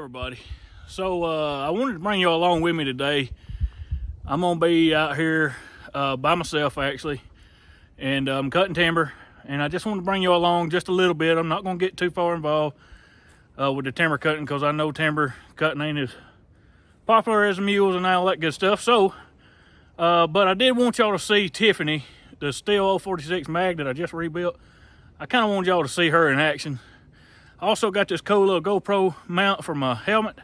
everybody. So I wanted to bring you all along with me today. I'm gonna be out here by myself actually, and I'm cutting timber, and I just want to bring you all along just a little bit. I'm not gonna get too far involved with the timber cutting because I know timber cutting ain't as popular as the mules and all that good stuff. So but I did want y'all to see Tiffany, the Stihl 046 mag that I just rebuilt. I kind of wanted y'all to see her in action. I also got this cool little GoPro mount for my helmet.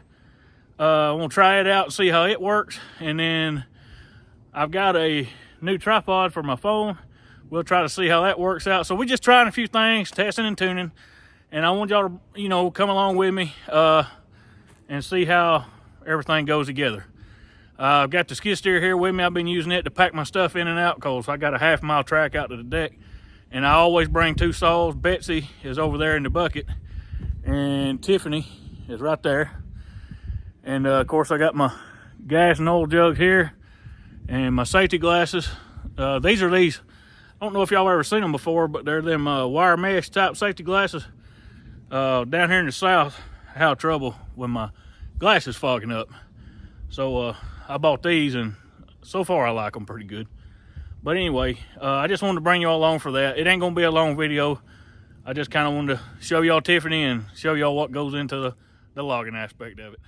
I want to try it out and see how it works. And then I've got a new tripod for my phone. We'll try to see how that works out. So we're just trying a few things, testing and tuning. And I want y'all to, come along with me and see how everything goes together. I've got the skid steer here with me. I've been using it to pack my stuff in and out because I got a half-mile track out to the deck. And I always bring two saws. Betsy is over there in the bucket, and Tiffany is right there. And of course I got my gas and oil jug here and my safety glasses. These are I don't know if y'all ever seen them before, but they're them wire mesh type safety glasses. Down here in the south, I have trouble with my glasses fogging up. So I bought these, and so far I like them pretty good. But anyway, I just wanted to bring y'all along for that. It ain't gonna be a long video. I just kind of wanted to show y'all Tiffany and show y'all what goes into the logging aspect of it.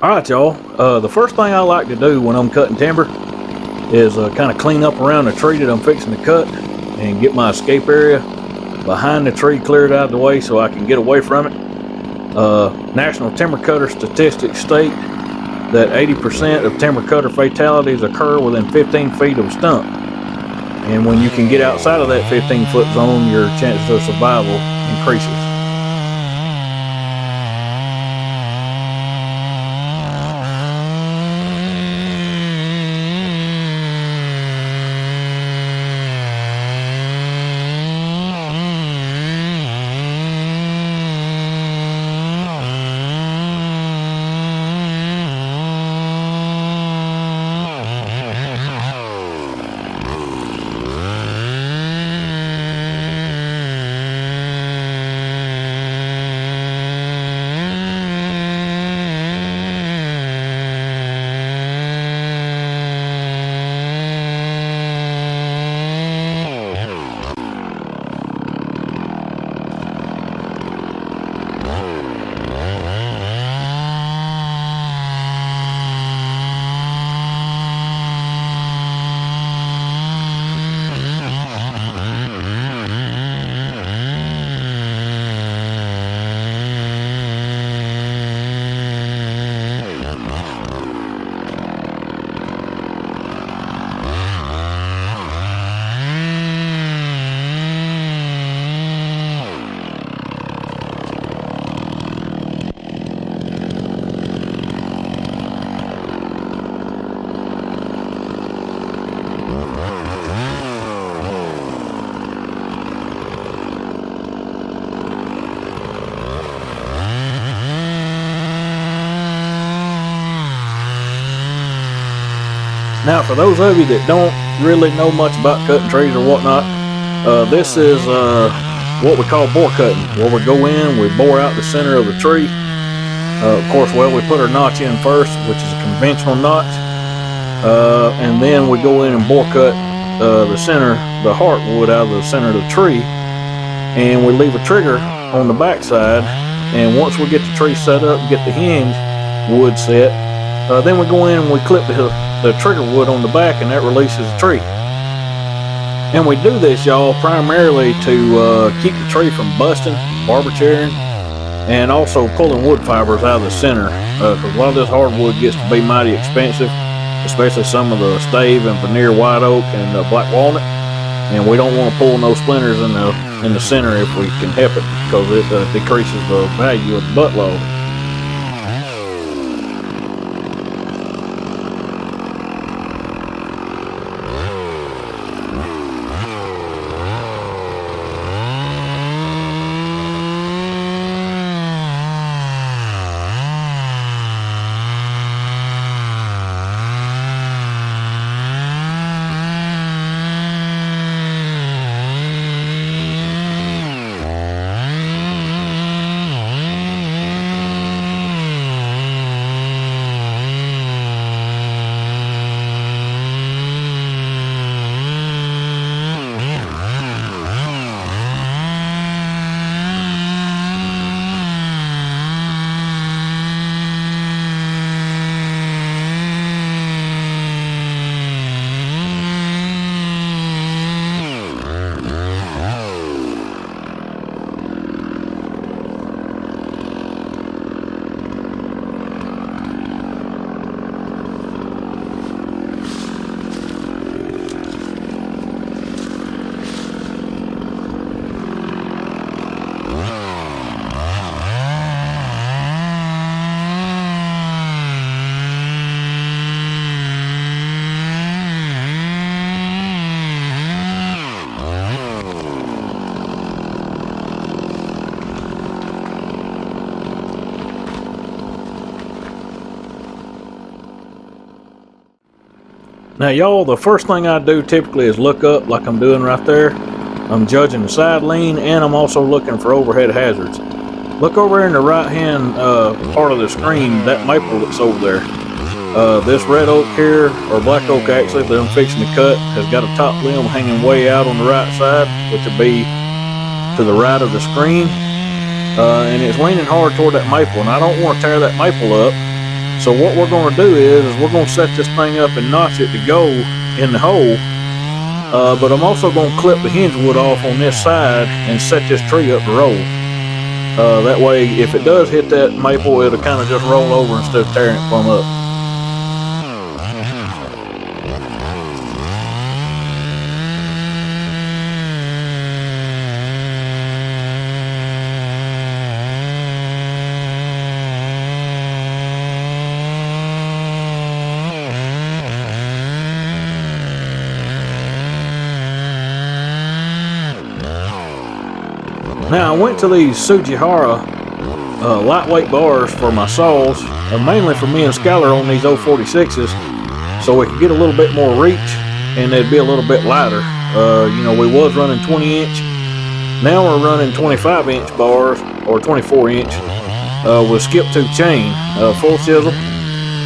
All right, y'all. The first thing I like to do when I'm cutting timber is kind of clean up around the tree that I'm fixing to cut and get my escape area behind the tree cleared out of the way so I can get away from it. National Timber Cutter statistics state that 80% of timber cutter fatalities occur within 15 feet of a stump. And when you can get outside of that 15-foot zone, your chances of survival increases. Now, for those of you that don't really know much about cutting trees or whatnot, this is what we call bore cutting, where we go in, we bore out the center of the tree. Of course, we put our notch in first, which is a conventional notch, and then we go in and bore cut the heartwood out of the center of the tree, and we leave a trigger on the backside. And once we get the tree set up, get the hinge wood set, then we go in and we clip the trigger wood on the back, and that releases the tree. And we do this, y'all, primarily to keep the tree from busting, barber chairing, and also pulling wood fibers out of the center, because a lot of this hardwood gets to be mighty expensive, especially some of the stave and veneer white oak and black walnut, and we don't want to pull no splinters in the center if we can help it, because it decreases the value of the butt log. Now, y'all, the first thing I do typically is look up like I'm doing right there. I'm judging the side lean, and I'm also looking for overhead hazards. Look over in the right-hand part of the screen, that maple that's over there. This red oak here, or black oak actually, that I'm fixing to cut, has got a top limb hanging way out on the right side, which would be to the right of the screen. And it's leaning hard toward that maple, and I don't want to tear that maple up. So what we're going to do is we're going to set this thing up and notch it to go in the hole. But I'm also going to clip the hinge wood off on this side and set this tree up to roll. That way, if it does hit that maple, it'll kind of just roll over instead of tearing it plumb up. Now, I went to these Sujihara lightweight bars for my saws, mainly for me and Skylar on these 046s, so we could get a little bit more reach and they'd be a little bit lighter. We was running 20-inch. Now we're running 25-inch bars, or 24-inch, with skip tooth chain, full chisel,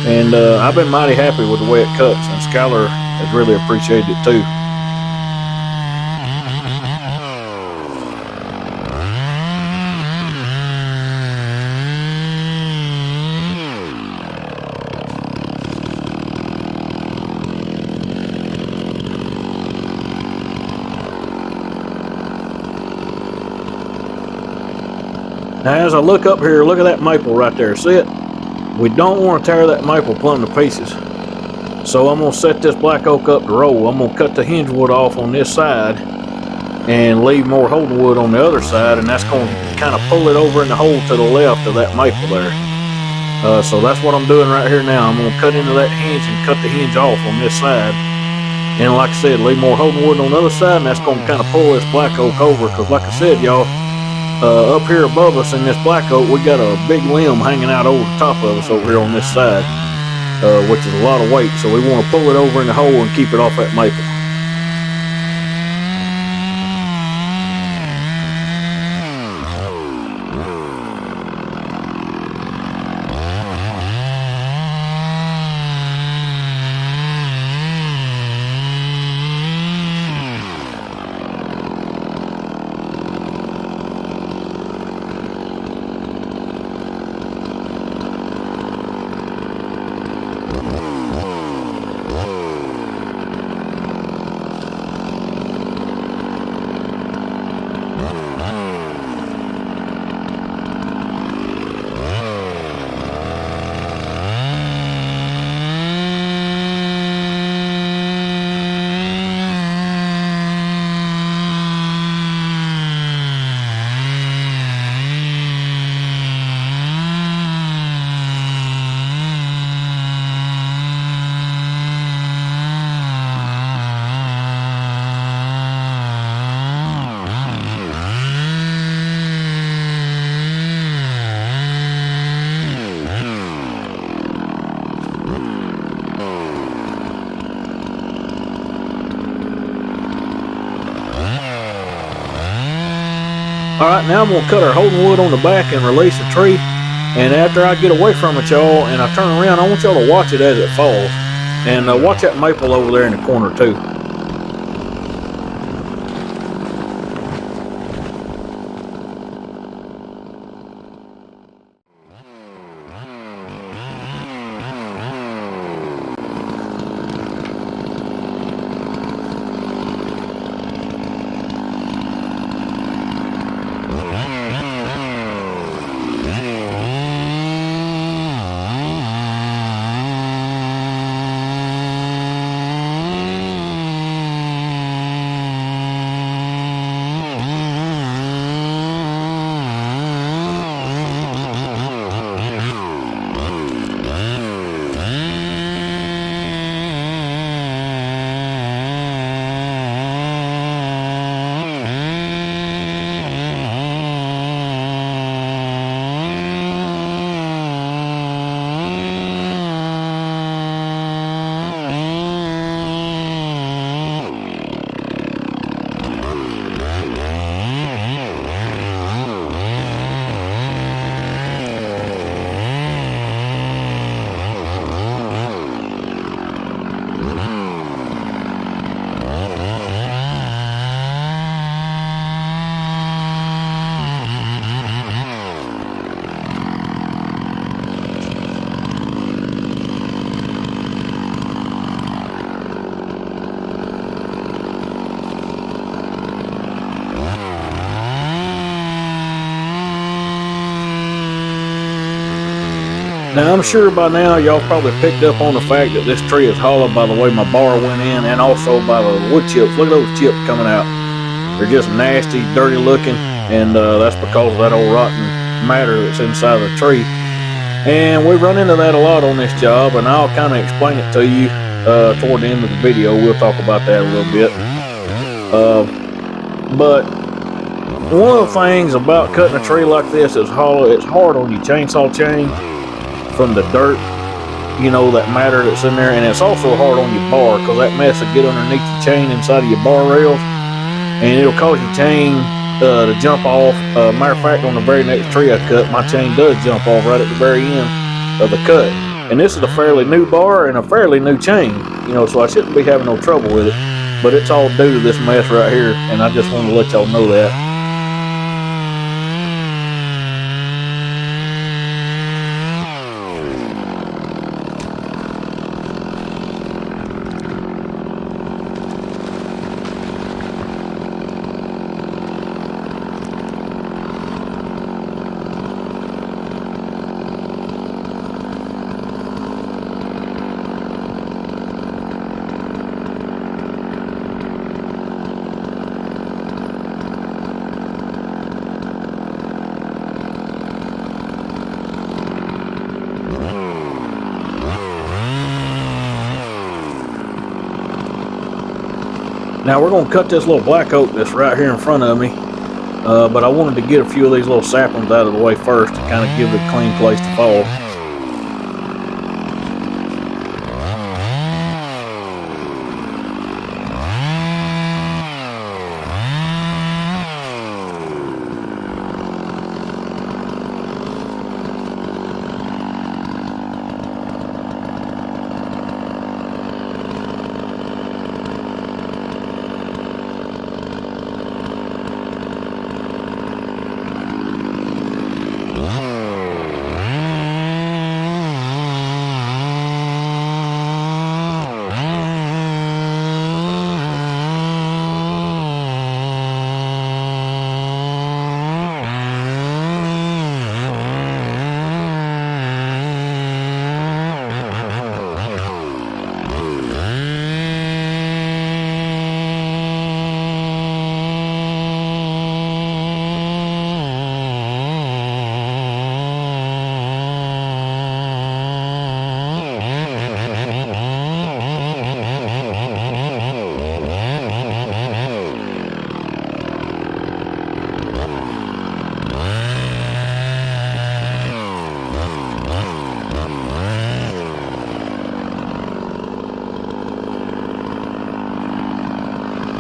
and I've been mighty happy with the way it cuts, and Skylar has really appreciated it too. Now, as I look up here, look at that maple right there. See it? We don't want to tear that maple plumb to pieces. So I'm going to set this black oak up to roll. I'm going to cut the hinge wood off on this side and leave more holding wood on the other side, and that's going to kind of pull it over in the hole to the left of that maple there. So that's what I'm doing right here now. I'm going to cut into that hinge and cut the hinge off on this side. And like I said, leave more holding wood on the other side, and that's going to kind of pull this black oak over, because like I said, y'all, up here above us in this black oak, we got a big limb hanging out over the top of us over here on this side, which is a lot of weight. So we want to pull it over in the hole and keep it off that maple. Alright, now I'm going to cut our holding wood on the back and release the tree. And after I get away from it, y'all, and I turn around, I want y'all to watch it as it falls. And watch that maple over there in the corner too. Now I'm sure by now y'all probably picked up on the fact that this tree is hollow by the way my bar went in, and also by the wood chips. Look at those chips coming out. They're just nasty, dirty looking, and that's because of that old rotten matter that's inside of the tree. And we run into that a lot on this job, and I'll kind of explain it to you toward the end of the video. We'll talk about that a little bit. But one of the things about cutting a tree like this is hollow. It's hard on your chainsaw chain from the dirt, you know, that matter that's in there, and it's also hard on your bar because that mess will get underneath the chain inside of your bar rails, and it'll cause your chain to jump off. Matter of fact, on the very next tree I cut, my chain does jump off right at the very end of the cut. And this is a fairly new bar and a fairly new chain, you know, so I shouldn't be having no trouble with it. But it's all due to this mess right here, and I just want to let y'all know that. Now we're going to cut this little black oak that's right here in front of me, but I wanted to get a few of these little saplings out of the way first to kind of give it a clean place to fall.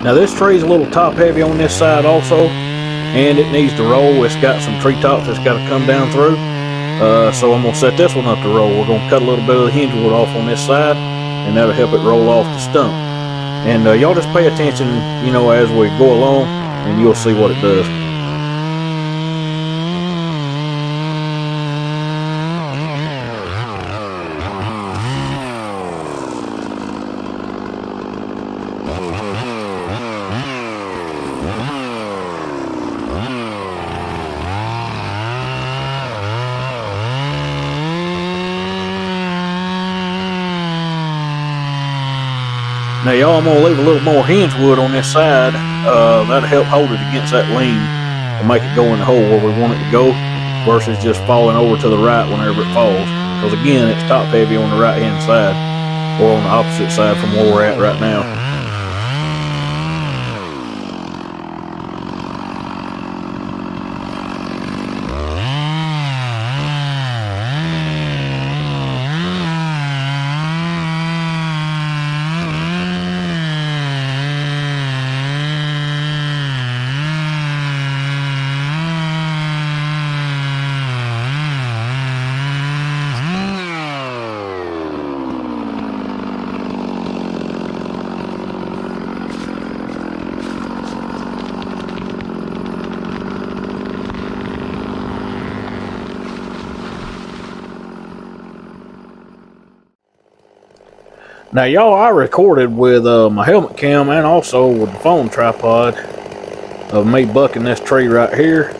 Now this tree's a little top heavy on this side also, and it needs to roll. It's got some treetops that's got to come down through. So I'm going to set this one up to roll. We're going to cut a little bit of the hinge wood off on this side, and that'll help it roll off the stump. And y'all just pay attention, you know, as we go along, and you'll see what it does. Now y'all, I'm going to leave a little more hinge wood on this side. That'll help hold it against that lean to make it go in the hole where we want it to go, versus just falling over to the right whenever it falls. Because again, it's top heavy on the right hand side, or on the opposite side from where we're at right now. Now y'all, I recorded with my helmet cam and also with the phone tripod of me bucking this tree right here.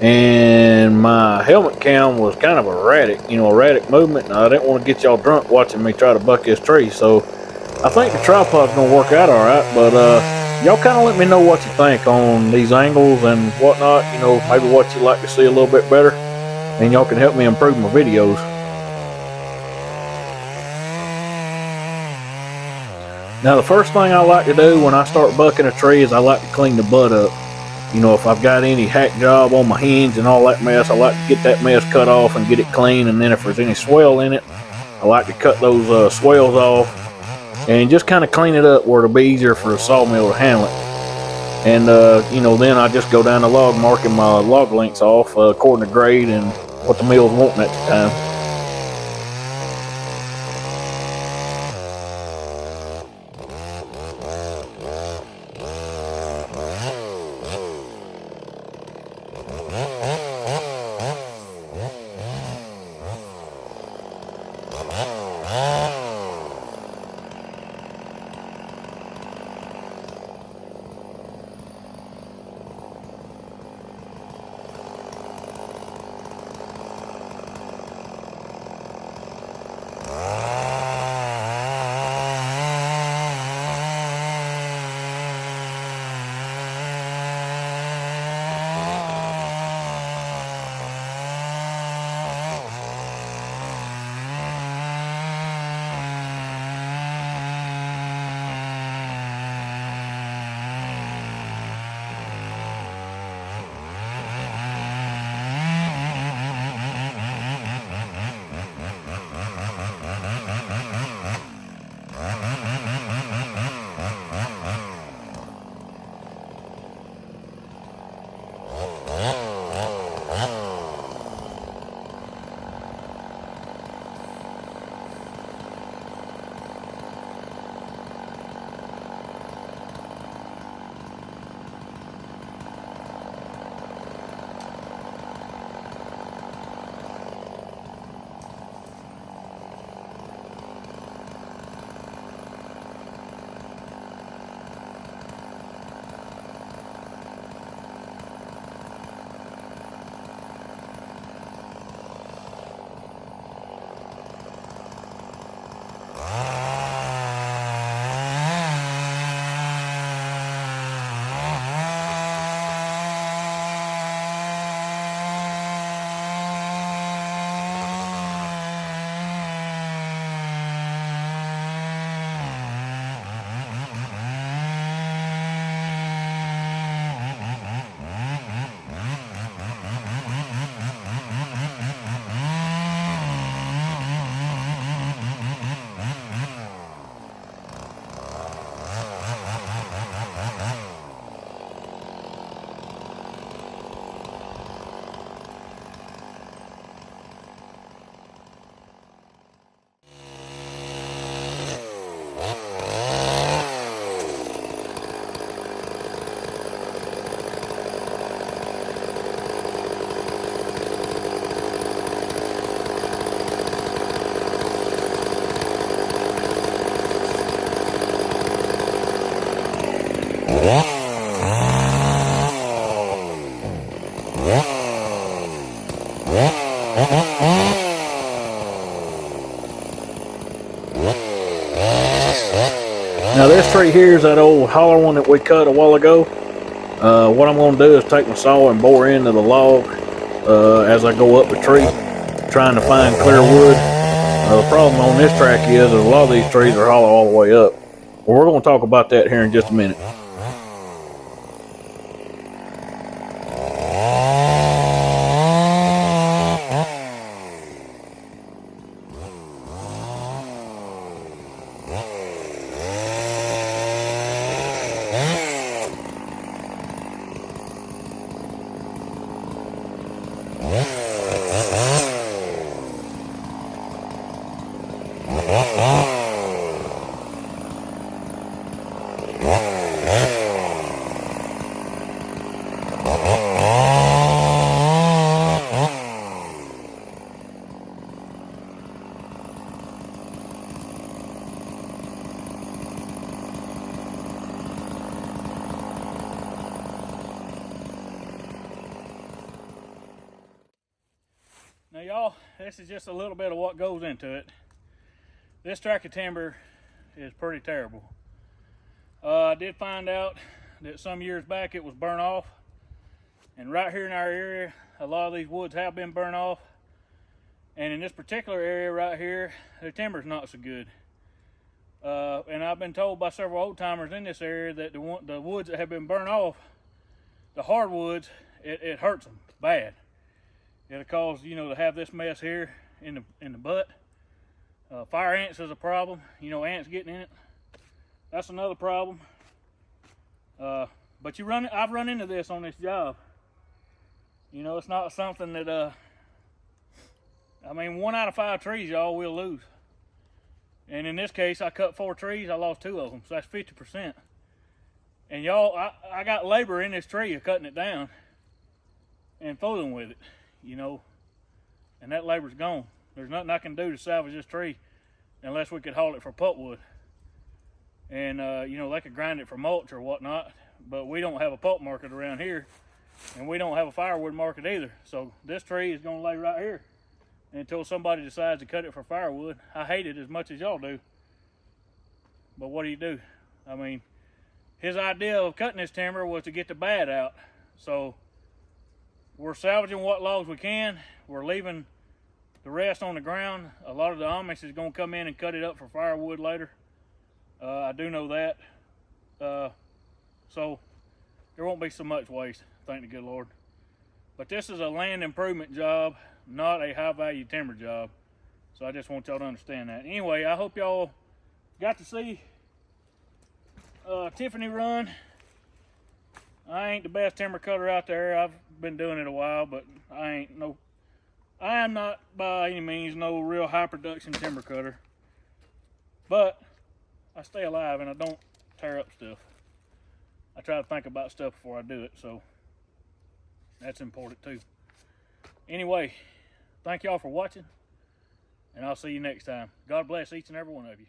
and my helmet cam was kind of erratic, erratic movement, and I didn't want to get y'all drunk watching me try to buck this tree. So I think the tripod's gonna work out all right, but y'all kind of let me know what you think on these angles and whatnot. Maybe what you like to see a little bit better, and y'all can help me improve my videos. Now, the first thing I like to do when I start bucking a tree is I like to clean the butt up. If I've got any hack job on my hinge and all that mess, I like to get that mess cut off and get it clean. And then if there's any swell in it, I like to cut those swells off and just kind of clean it up where it'll be easier for the sawmill to handle it. And, then I just go down the log, marking my log lengths off according to grade and what the mill's wanting at the time. Now this tree here is that old holler one that we cut a while ago. What I'm going to do is take my saw and bore into the log as I go up the tree, trying to find clear wood. The problem on this track is a lot of these trees are hollow all the way up. Well, we're going to talk about that here in just a minute. this is just a little bit of what goes into it. This tract of timber is pretty terrible. I did find out that some years back it was burnt off, and right here in our area a lot of these woods have been burnt off, and in this particular area right here the timber's not so good. And I've been told by several old timers in this area that the woods that have been burnt off, the hardwoods, it hurts them bad. It'll cause, you know, to have this mess here in the butt. Fire ants is a problem. You know, ants getting in it. That's another problem. But I've run into this on this job. You know, it's not something that I mean, 1 out of 5 trees y'all will lose. And in this case, I cut 4 trees, I lost 2 of them, so that's 50%. And y'all, I got labor in this tree of cutting it down and fooling with it, you know, and that labor's gone. There's nothing I can do to salvage this tree unless we could haul it for pulpwood. And, you know, they could grind it for mulch or whatnot, but we don't have a pulp market around here, and we don't have a firewood market either. So this tree is gonna lay right here until somebody decides to cut it for firewood. I hate it as much as y'all do, but what do? I mean, his idea of cutting this timber was to get the bad out. So we're salvaging what logs we can. We're leaving the rest on the ground. A lot of the Amish is gonna come in and cut it up for firewood later. I do know that. So there won't be so much waste, thank the good Lord. But this is a land improvement job, not a high value timber job. So I just want y'all to understand that. Anyway, I hope y'all got to see Tiffany run. I ain't the best timber cutter out there. I've been doing it a while, but I am not by any means no real high production timber cutter. But I stay alive and I don't tear up stuff. I try to think about stuff before I do it, so that's important too. Anyway, thank y'all for watching, and I'll see you next time. God bless each and every one of you.